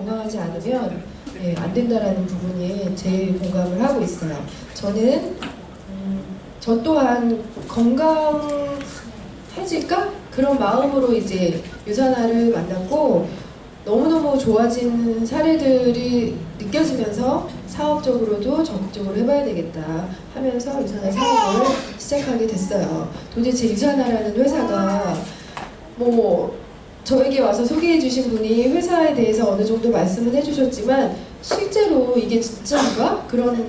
건강하지 않으면 안 된다라는 부분이 제일 공감을 하고 있어요. 저는 저 또한 건강해질까? 그런 마음으로 이제 유산화를 만났고 너무너무 좋아진 사례들이 느껴지면서 사업적으로도 적극적으로 해봐야 되겠다 하면서 유산화 사업을 시작하게 됐어요. 도대체 유산화라는 회사가 저에게 와서 소개해 주신 분이 회사에 대해서 어느 정도 말씀을 해주셨지만 실제로 이게 진짜인가? 그런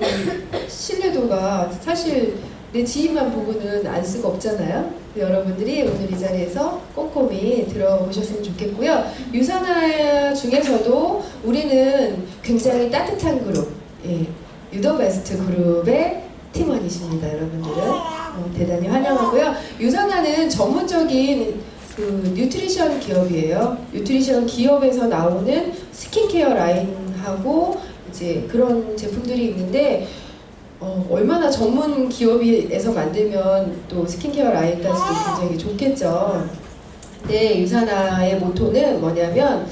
신뢰도가 사실 내 지인만 보고는 알 수가 없잖아요. 여러분들이 오늘 이 자리에서 꼼꼼히 들어보셨으면 좋겠고요. 유산화 중에서도 우리는 굉장히 따뜻한 그룹, 유더베스트 그룹의 팀원이십니다. 여러분들은 대단히 환영하고요. 유산화는 전문적인 뉴트리션 기업이에요. 뉴트리션 기업에서 나오는 스킨케어 라인하고 이제 그런 제품들이 있는데 얼마나 전문 기업에서 만들면 또 스킨케어 라인까지도 굉장히 좋겠죠. 근데 유산화의 모토는 뭐냐면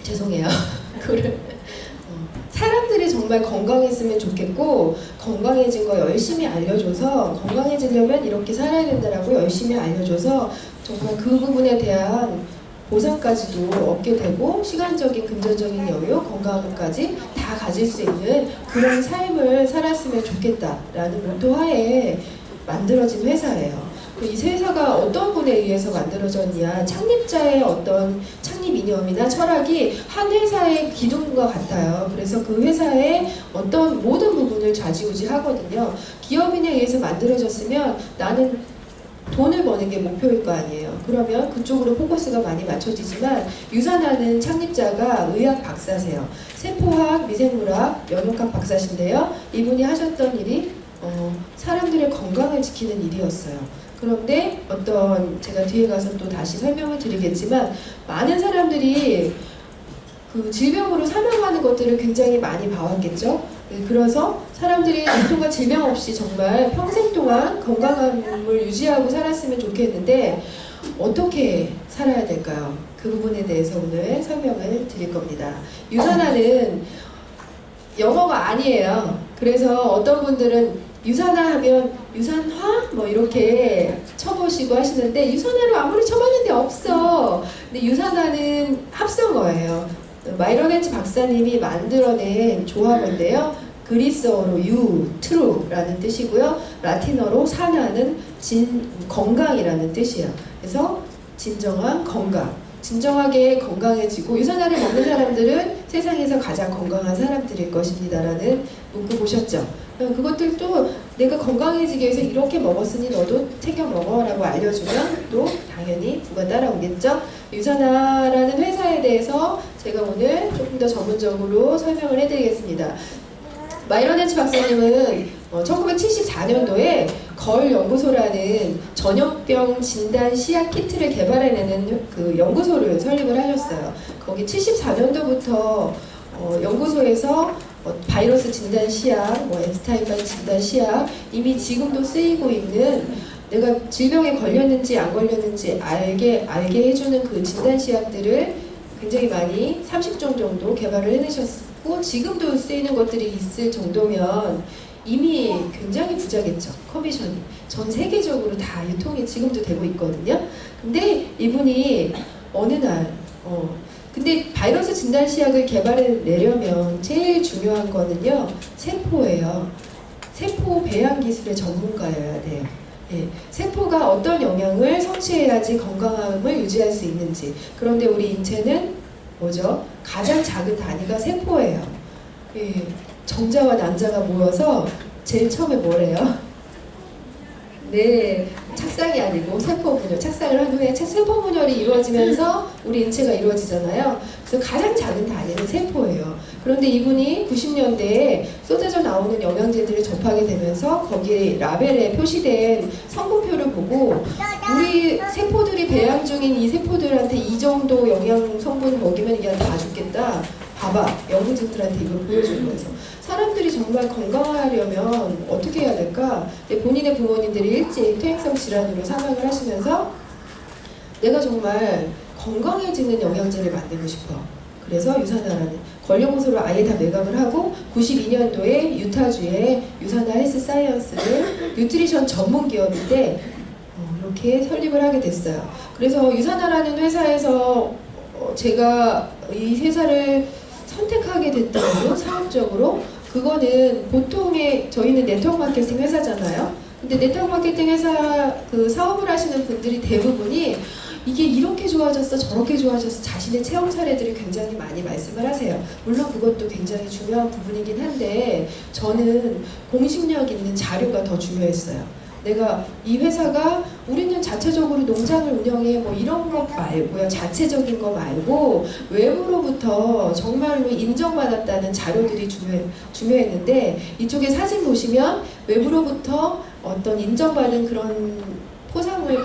죄송해요. 사람들이 정말 건강했으면 좋겠고 건강해진 거 열심히 알려줘서 건강해지려면 이렇게 살아야 된다라고 열심히 알려줘서 정말 그 부분에 대한 보상까지도 얻게 되고 시간적인 금전적인 여유, 건강까지 다 가질 수 있는 그런 삶을 살았으면 좋겠다라는 모토 하에 만들어진 회사예요. 이 회사가 어떤 분에 의해서 만들어졌냐, 창립자의 어떤 창립 이념이나 철학이 한 회사의 기둥과 같아요. 그래서 그 회사의 어떤 모든 부분을 좌지우지 하거든요. 기업인에 의해서 만들어졌으면 나는 돈을 버는 게 목표일 거 아니에요. 그러면 그쪽으로 포커스가 많이 맞춰지지만 유산화는 창립자가 의학 박사세요. 세포학, 미생물학, 면역학 박사신데요. 이분이 하셨던 일이 사람들의 건강을 지키는 일이었어요. 그런데 제가 뒤에 가서 또 다시 설명을 드리겠지만 많은 사람들이 그 질병으로 사망하는 것들을 굉장히 많이 봐왔겠죠. 그래서 사람들이 고통과 질병 없이 정말 평생 동안 건강함을 유지하고 살았으면 좋겠는데 어떻게 살아야 될까요? 그 부분에 대해서 오늘 설명을 드릴 겁니다. 유산화는 영어가 아니에요. 그래서 어떤 분들은 유산화 하면 유산화? 이렇게 쳐보시고 하시는데 유산화로 아무리 쳐봤는데 없어. 근데 유산화는 합성어예요. 마이런 헨츠 박사님이 만들어낸 조합인데요. 그리스어로 트루라는 뜻이고요. 라틴어로 산화는 건강이라는 뜻이에요. 그래서 진정한 건강. 진정하게 건강해지고 유산화를 먹는 사람들은 세상에서 가장 건강한 사람들일 것입니다라는 문구 보셨죠? 그것들도 내가 건강해지기 위해서 이렇게 먹었으니 너도 챙겨 먹어라고 알려주면 또 당연히 누가 따라오겠죠? 유산화라는 회사에 대해서 제가 오늘 조금 더 전문적으로 설명을 해드리겠습니다. 마이런 헨츠 박사님은 1974년도에 걸 연구소라는 전염병 진단 시약 키트를 개발해내는 그 연구소를 설립을 하셨어요. 거기 74년도부터 연구소에서 바이러스 진단 시약, 엠스타인바이 진단 시약, 이미 지금도 쓰이고 있는 내가 질병에 걸렸는지 안 걸렸는지 알게 해주는 그 진단 시약들을 굉장히 많이 30종 정도 개발을 해내셨고 지금도 쓰이는 것들이 있을 정도면 이미 굉장히 부자겠죠. 커미션이 전 세계적으로 다 유통이 지금도 되고 있거든요. 근데 이분이 어느 날 근데 바이러스 진단 시약을 개발해내려면 제일 중요한 거는요 세포예요. 세포 배양 기술의 전문가여야 돼요. 세포가 어떤 영양을 섭취해야지 건강함을 유지할 수 있는지. 그런데 우리 인체는 뭐죠? 가장 작은 단위가 세포예요. 정자와 난자가 모여서 제일 처음에 뭐래요? 네, 착상이 아니고 세포 분열. 착상을 한 후에 세포 분열이 이루어지면서 우리 인체가 이루어지잖아요. 그래서 가장 작은 단위는 세포예요. 그런데 이분이 90년대에 쏟아져 나오는 영양제들을 접하게 되면서 거기에 라벨에 표시된 성분표를 보고 우리 세포들이 배양 중인 이 세포들한테 이 정도 영양 성분 먹이면 그냥 다 죽겠다. 봐봐, 연구진들한테 이걸 보여주는 거예요. 사람들이 정말 건강하려면 어떻게 해야 될까? 본인의 부모님들이 일찍 퇴행성 질환으로 사망을 하시면서 내가 정말 건강해지는 영양제를 만들고 싶어. 그래서 유산화라는 권력공소를 아예 다 매각을 하고 92년도에 유타주의 유산화 헬스 사이언스를 뉴트리션 전문 기업인데 이렇게 설립을 하게 됐어요. 그래서 유산화라는 회사에서 제가 이 회사를 선택하게 됐던 이유, 사업적으로 그거는 보통의 저희는 네트워크 마케팅 회사잖아요. 근데 네트워크 마케팅 회사 그 사업을 하시는 분들이 대부분이 이게 이렇게 좋아졌어 저렇게 좋아졌어 자신의 체험 사례들을 굉장히 많이 말씀을 하세요. 물론 그것도 굉장히 중요한 부분이긴 한데 저는 공식력 있는 자료가 더 중요했어요. 내가 이 회사가 우리는 자체적으로 농장을 운영해 뭐 이런 것 말고요. 자체적인 거 말고 외부로부터 정말로 인정받았다는 자료들이 중요했는데 이쪽에 사진 보시면 외부로부터 어떤 인정받은 그런 포상을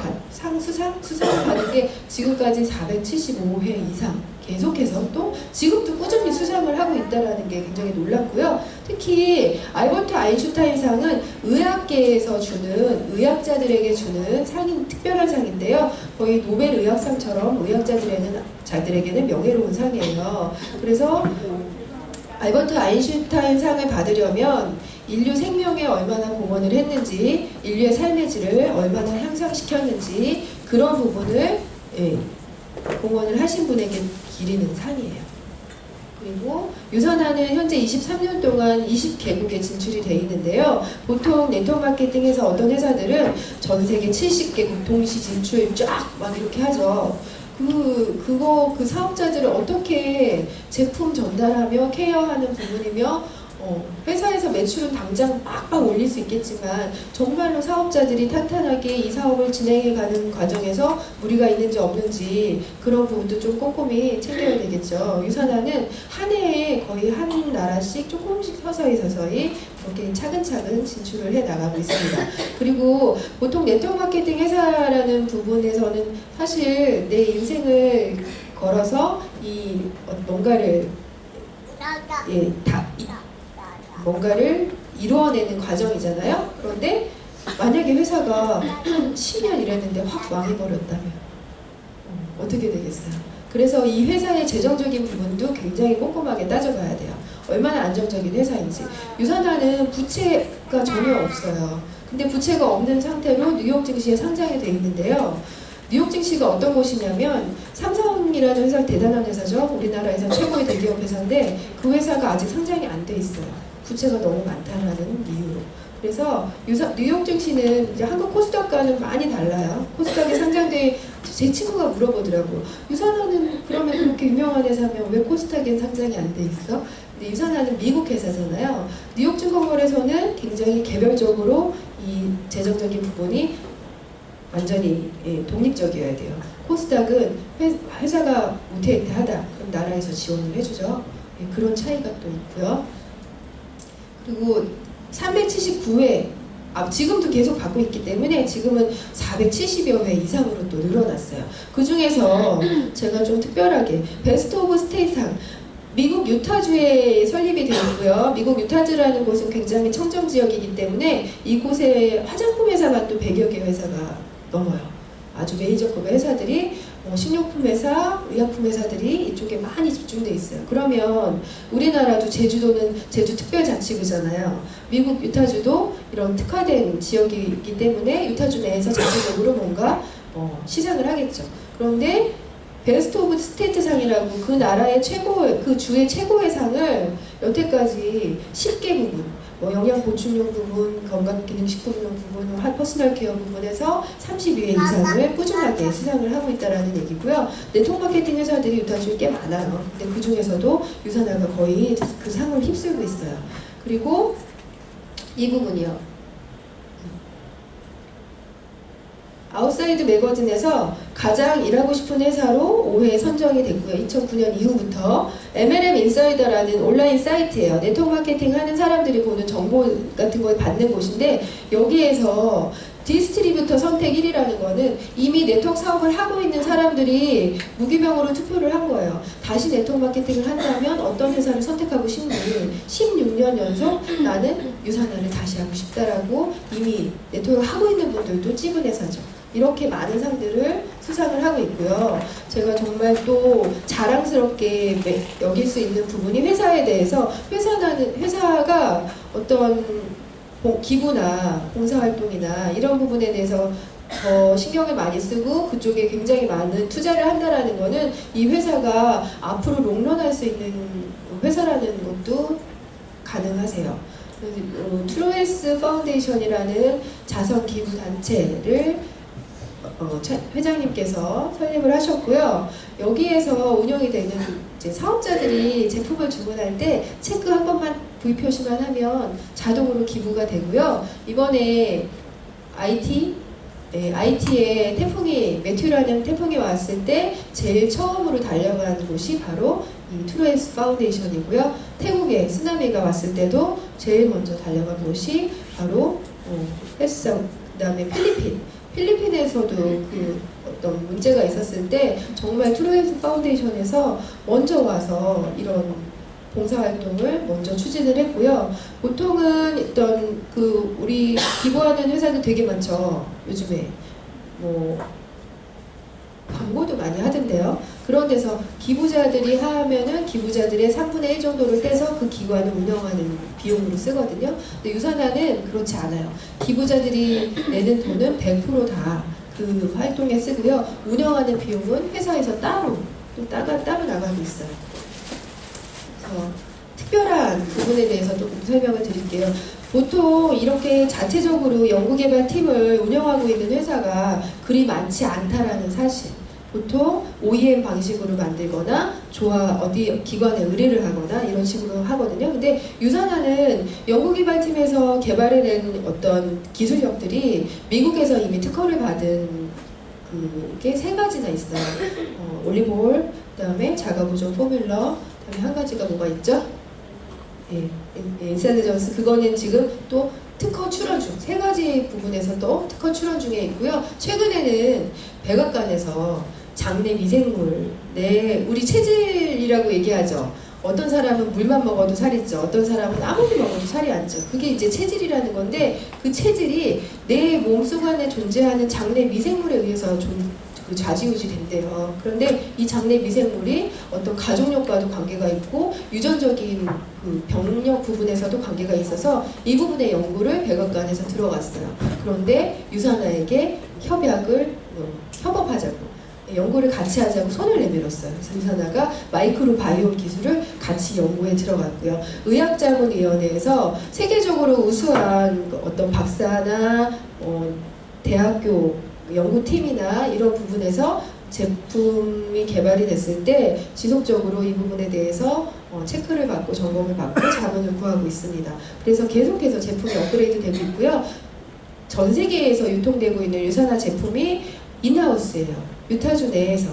수상을 받은 게 지금까지 475회 이상 계속해서 또 지금도 꾸준히 수상을 하고 있다는 게 굉장히 놀랍고요. 특히 알버트 아인슈타인상은 의학계에서 주는 의학자들에게 주는 상인 특별한 상인데요. 거의 노벨 의학상처럼 의학자들에게는 명예로운 상이에요. 그래서 알버트 아인슈타인 상을 받으려면 인류 생명에 얼마나 공헌을 했는지, 인류의 삶의 질을 얼마나 향상시켰는지 그런 부분을 공헌을 하신 분에게 기리는 상이에요. 그리고 유산화는 현재 23년 동안 20개국에 진출이 되어 있는데요. 보통 네트워크 마케팅에서 어떤 회사들은 전 세계 70개국 동시 진출 쫙 막 이렇게 하죠. 그 사업자들을 어떻게 제품 전달하며 케어하는 부분이며 회사에서 매출은 당장 빡빡 올릴 수 있겠지만 정말로 사업자들이 탄탄하게 이 사업을 진행해가는 과정에서 무리가 있는지 없는지 그런 부분도 좀 꼼꼼히 챙겨야 되겠죠. 유산화는 한 해에 거의 한 나라씩 조금씩 서서히 그렇게 차근차근 진출을 해 나가고 있습니다. 그리고 보통 네트워크 마케팅 회사라는 부분에서는 사실 내 인생을 걸어서 뭔가를 이루어내는 과정이잖아요. 그런데 만약에 회사가 한 10년 일했는데 확 망해버렸다면 어떻게 되겠어요? 그래서 이 회사의 재정적인 부분도 굉장히 꼼꼼하게 따져봐야 돼요. 얼마나 안정적인 회사인지. 유산화는 부채가 전혀 없어요. 근데 부채가 없는 상태로 뉴욕 증시에 상장이 돼 있는데요. 뉴욕 증시가 어떤 곳이냐면 삼성이라는 회사 대단한 회사죠. 우리나라에서 최고의 대기업 회사인데 그 회사가 아직 상장이 안 돼 있어요. 부채가 너무 많다라는 이유로. 그래서 뉴욕 증시는 이제 한국 코스닥과는 많이 달라요. 코스닥에 상장돼 제 친구가 물어보더라고. 유산화는 그러면 그렇게 유명한 회사면 왜 코스닥엔 상장이 안 돼 있어? 근데 유산화는 미국 회사잖아요. 뉴욕 증권거래소는 굉장히 개별적으로 이 재정적인 부분이 완전히 독립적이어야 돼요. 코스닥은 회사가 우태희태하다. 그럼 나라에서 지원을 해주죠. 그런 차이가 또 있고요. 그리고 379회, 지금도 계속 받고 있기 때문에 지금은 470여 회 이상으로 또 늘어났어요. 그 중에서 제가 좀 특별하게 베스트 오브 스테이상, 미국 유타주에 설립이 되어 있고요. 미국 유타주라는 곳은 굉장히 청정 지역이기 때문에 이곳에 화장품 회사만 또 100여 개 회사가 넘어요. 아주 메이저급의 회사들이 식료품 회사, 의약품 회사들이 이쪽에 많이 집중돼 있어요. 그러면 우리나라도 제주도는 제주특별자치구잖아요. 미국 유타주도 이런 특화된 지역이기 때문에 유타주 내에서 자체적으로 뭔가 시상을 하겠죠. 그런데 베스트 오브 스테이트상이라고 그 나라의 그 주의 최고의 상을 여태까지 10개 부분, 영양 보충용 부분, 건강기능식품용 부분, 퍼스널 케어 부분에서 32회 이상을 꾸준하게 수상을 하고 있다는 얘기고요. 네트워크 마케팅 회사들이 유타주에 꽤 많아요. 근데 그 중에서도 유산화가 거의 그 상을 휩쓸고 있어요. 그리고 이 부분이요. 아웃사이드 매거진에서 가장 일하고 싶은 회사로 5회에 선정이 됐고요. 2009년 이후부터 MLM 인사이더라는 온라인 사이트예요. 네트워크 마케팅 하는 사람들이 보는 정보 같은 걸 받는 곳인데 여기에서 디스트리뷰터 선택 1위라는 거는 이미 네트워크 사업을 하고 있는 사람들이 무기명으로 투표를 한 거예요. 다시 네트워크 마케팅을 한다면 어떤 회사를 선택하고 싶니? 16년 연속 나는 유산화를 다시 하고 싶다라고 이미 네트워크 하고 있는 분들도 찍은 회사죠. 이렇게 많은 상들을 수상을 하고 있고요. 제가 정말 또 자랑스럽게 여길 수 있는 부분이 회사에 대해서 회사가 어떤 기부나 봉사활동이나 이런 부분에 대해서 더 신경을 많이 쓰고 그쪽에 굉장히 많은 투자를 한다라는 거는 이 회사가 앞으로 롱런할 수 있는 회사라는 것도 가능하세요. 트루에스 파운데이션이라는 자선 기부 단체를 회장님께서 설립을 하셨고요. 여기에서 운영이 되는 이제 사업자들이 제품을 주문할 때 체크 한 번만 V 표시만 하면 자동으로 기부가 되고요. 이번에 IT에 매튜라는 태풍이 왔을 때 제일 처음으로 달려간 곳이 바로 이 트루에스 파운데이션이고요. 태국에 쓰나미가 왔을 때도 제일 먼저 달려간 곳이 바로 그 다음에 필리핀에서도 그 어떤 문제가 있었을 때 정말 트루에스 파운데이션에서 먼저 와서 이런 봉사활동을 먼저 추진을 했고요. 보통은 어떤 우리 기부하는 회사도 되게 많죠. 요즘에 광고도 많이 하던데요. 그런 데서 기부자들이 하면은 기부자들의 3분의 1 정도를 떼서 그 기관을 운영하는 비용으로 쓰거든요. 근데 유산화는 그렇지 않아요. 기부자들이 내는 돈은 100% 다 그 활동에 쓰고요. 운영하는 비용은 회사에서 따로 나가고 있어요. 그래서 특별한 부분에 대해서 조금 설명을 드릴게요. 보통 이렇게 자체적으로 연구개발팀을 운영하고 있는 회사가 그리 많지 않다라는 사실. 보통 OEM 방식으로 만들거나 어디 기관에 의뢰를 하거나 이런 식으로 하거든요. 근데 유산화는 연구개발팀에서 개발해낸 어떤 기술력들이 미국에서 이미 특허를 받은 그게 3가지나 있어요. 올리브올, 그 다음에 자가보존 포뮬러, 그 다음에 한 가지가 뭐가 있죠? 인사이드 존스. 그거는 지금 또 특허 출원 중, 3가지 부분에서도 특허 출원 중에 있고요. 최근에는 백악관에서 장내 미생물, 우리 체질이라고 얘기하죠. 어떤 사람은 물만 먹어도 살이 쪄, 어떤 사람은 아무리 먹어도 살이 안 쪄. 그게 이제 체질이라는 건데 그 체질이 내 몸속 안에 존재하는 장내 미생물에 의해서 좌지우지 된대요. 그런데 이 장내 미생물이 어떤 가족력과도 관계가 있고 유전적인 그 병력 부분에서도 관계가 있어서 이 부분의 연구를 백악관에서 들어갔어요. 그런데 유산화에게 협업하자고, 연구를 같이 하자고 손을 내밀었어요. 그래서 유산화가 마이크로 바이옴 기술을 같이 연구에 들어갔고요. 의학자문위원회에서 세계적으로 우수한 어떤 박사나 대학교 연구팀이나 이런 부분에서 제품이 개발이 됐을 때 지속적으로 이 부분에 대해서 체크를 받고 점검을 받고 자문을 구하고 있습니다. 그래서 계속해서 제품이 업그레이드 되고 있고요. 전 세계에서 유통되고 있는 유산화 제품이 인하우스예요. 유타주 내에서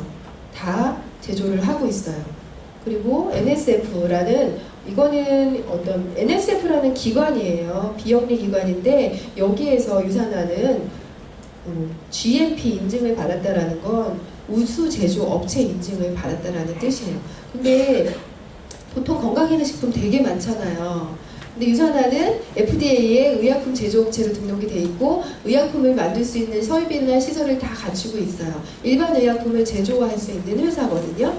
다 제조를 하고 있어요. 그리고 NSF라는 NSF라는 기관이에요. 비영리 기관인데 여기에서 유산화는 GMP 인증을 받았다라는 건 우수 제조 업체 인증을 받았다라는 뜻이에요. 근데 보통 건강기능식품 되게 많잖아요. 근데 유산화는 FDA에 의약품 제조업체로 등록이 돼 있고 의약품을 만들 수 있는 설비나 시설을 다 갖추고 있어요. 일반 의약품을 제조할 수 있는 회사거든요.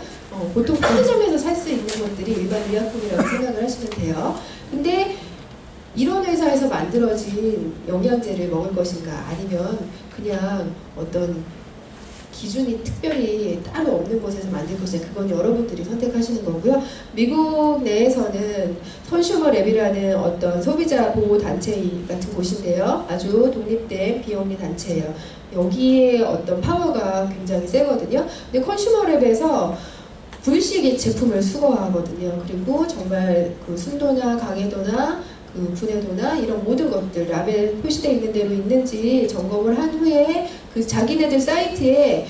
보통 편의점에서 살 수 있는 것들이 일반 의약품이라고 생각을 하시면 돼요. 근데 이런 회사에서 만들어진 영양제를 먹을 것인가, 아니면 그냥 어떤 기준이 특별히 따로 없는 곳에서 만들 것인가, 그건 여러분들이 선택하시는 거고요. 미국 내에서는 컨슈머랩이라는 어떤 소비자 보호 단체 같은 곳인데요. 아주 독립된 비영리 단체예요. 여기에 어떤 파워가 굉장히 세거든요. 근데 컨슈머랩에서 불시기 제품을 수거하거든요. 그리고 정말 그 순도나 강해도나 그 분해도나 이런 모든 것들 라벨 표시되어 있는 대로 있는지 점검을 한 후에 그 자기네들 사이트에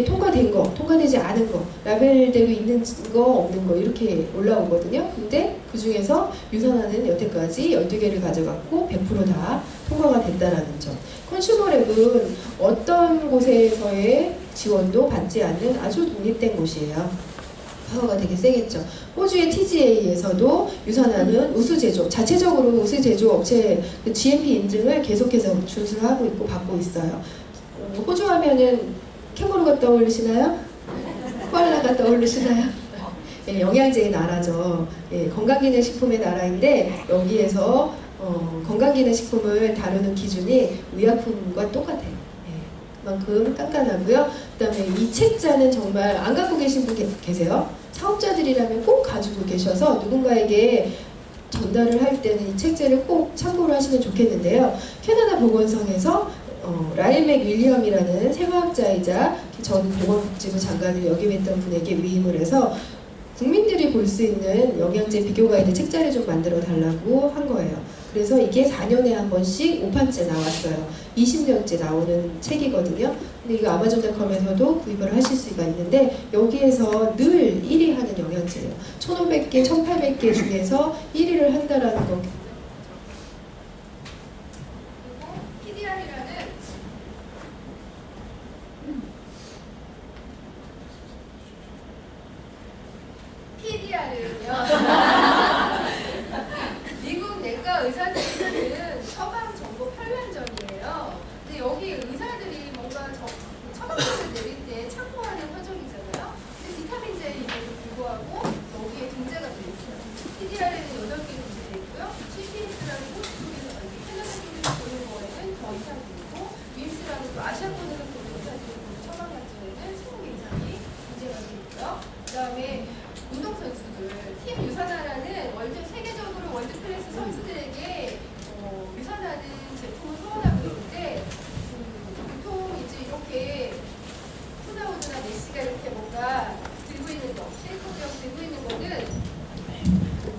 통과된 거, 통과되지 않은 거, 라벨대로 있는 거, 없는 거 이렇게 올라오거든요. 근데 그 중에서 유산화는 여태까지 12개를 가져갔고 100% 다 통과가 됐다라는 점. 컨슈머랩은 어떤 곳에서의 지원도 받지 않는 아주 독립된 곳이에요. 파워가 되게 세겠죠. 호주의 TGA에서도 유산화는 우수제조, 자체적으로 우수제조 업체 GMP 인증을 계속해서 준수하고 있고 받고 있어요. 호주 하면은 캥거루가 떠오르시나요? 코알라가 떠오르시나요? 예, 영양제의 나라죠. 예, 건강기능식품의 나라인데 여기에서 건강기능식품을 다루는 기준이 의약품과 똑같아요. 예, 그만큼 깐깐하고요. 그 다음에 이 책자는 정말 안 갖고 계신 분 계세요? 사업자들이라면 꼭 가지고 계셔서 누군가에게 전달을 할 때는 이 책자를 꼭 참고를 하시면 좋겠는데요. 캐나다 보건성에서 라일 맥 윌리엄이라는 생화학자이자 전 보건복지부 장관을 역임했던 분에게 위임을 해서 국민들이 볼 수 있는 영양제 비교 가이드 책자를 좀 만들어 달라고 한 거예요. 그래서 이게 4년에 한 번씩 5판째 나왔어요. 20년째 나오는 책이거든요. 근데 이거 아마존닷컴에서도 구입을 하실 수가 있는데 여기에서 늘 1위 하는 영양제예요. 1500개, 1800개 중에서 1위를 한다라는 거. PDR은요. 미국 내과 의사들은 처방 정보 편란전이에요. 근데 여기 의사들이 뭔가 처방전을 내릴 때 참고하는 과정이잖아요. 근데 비타민제임에도 불구하고 여기에 등재가 되어 있어요. PDR에는 8개 등재되어 있고요. CPS라는 호주 쪽에서 캐나다 쪽에서 보는 거에는 더 이상이 있고, 윈스라는 또 아시아권에서 보는 의사들이 보는 처방 약제에는 20개 이상이 등재가 되어 있고요. 그 다음에 운동선수들, 팀 유산하라는 세계적으로 월드클래스 선수들에게 유산하는 제품을 후원하고 있는데, 보통 이제 이렇게 호나우드나 메시가 이렇게 뭔가 들고 있는 거, 쉐이커병 들고 있는 거는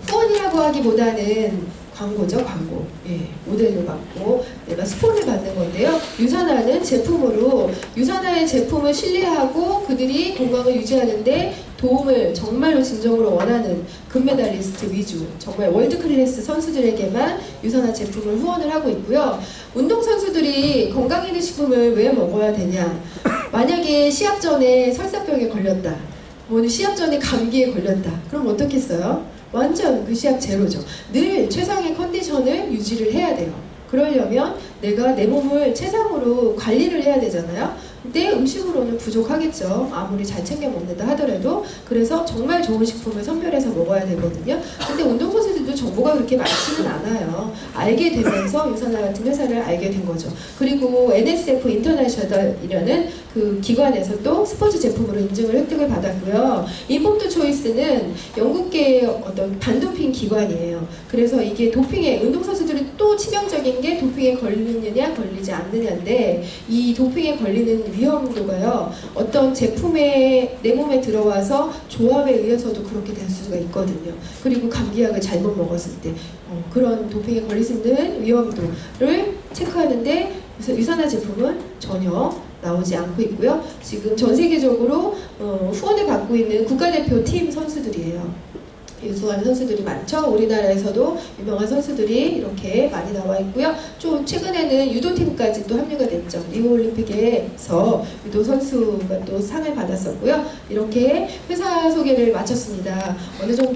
후원이라고 하기보다는 광고죠, 광고. 예, 모델을 받고 내가 스폰을 받는 건데요. 유산화는 제품으로 유산화의 제품을 신뢰하고 그들이 건강을 유지하는데 도움을 정말로 진정으로 원하는 금메달리스트 위주, 정말 월드클래스 선수들에게만 유산화 제품을 후원을 하고 있고요. 운동선수들이 건강기능식품을 왜 먹어야 되냐? 만약에 시합 전에 설사병에 걸렸다. 오늘 시합 전에 감기에 걸렸다. 그럼 어떻겠어요? 완전 그 시합 제로죠. 늘 최상의 컨디션을 유지를 해야 돼요. 그러려면 내가 내 몸을 최상으로 관리를 해야 되잖아요. 근데 음식으로는 부족하겠죠. 아무리 잘 챙겨 먹는다 하더라도. 그래서 정말 좋은 식품을 선별해서 먹어야 되거든요. 근데 운동선수들도 정보가 그렇게 많지는 않아요. 알게 되면서 유산화 같은 회사를 알게 된 거죠. 그리고 NSF 인터내셔널이라는 그 기관에서 또 스포츠 제품으로 인증을 획득을 받았고요. 인폼드 초이스는 영국계의 어떤 반도핑 기관이에요. 그래서 이게 도핑에, 운동선수들이 또 치명적인 게 도핑에 걸리느냐 걸리지 않느냐인데, 이 도핑에 걸리는 위험도가요, 어떤 제품에 내 몸에 들어와서 조합에 의해서도 그렇게 될 수가 있거든요. 그리고 감기약을 잘못 먹었을 때 그런 도핑에 걸릴 수 있는 위험도를 체크하는데 유산화 제품은 전혀 나오지 않고 있고요. 지금 전 세계적으로 후원을 받고 있는 국가대표 팀 선수들이에요. 유수한 선수들이 많죠. 우리나라에서도 유명한 선수들이 이렇게 많이 나와 있고요. 좀 최근에는 유도팀까지 또 합류가 됐죠. 리우올림픽에서 유도 선수가 또 상을 받았었고요. 이렇게 회사 소개를 마쳤습니다. 어느 정도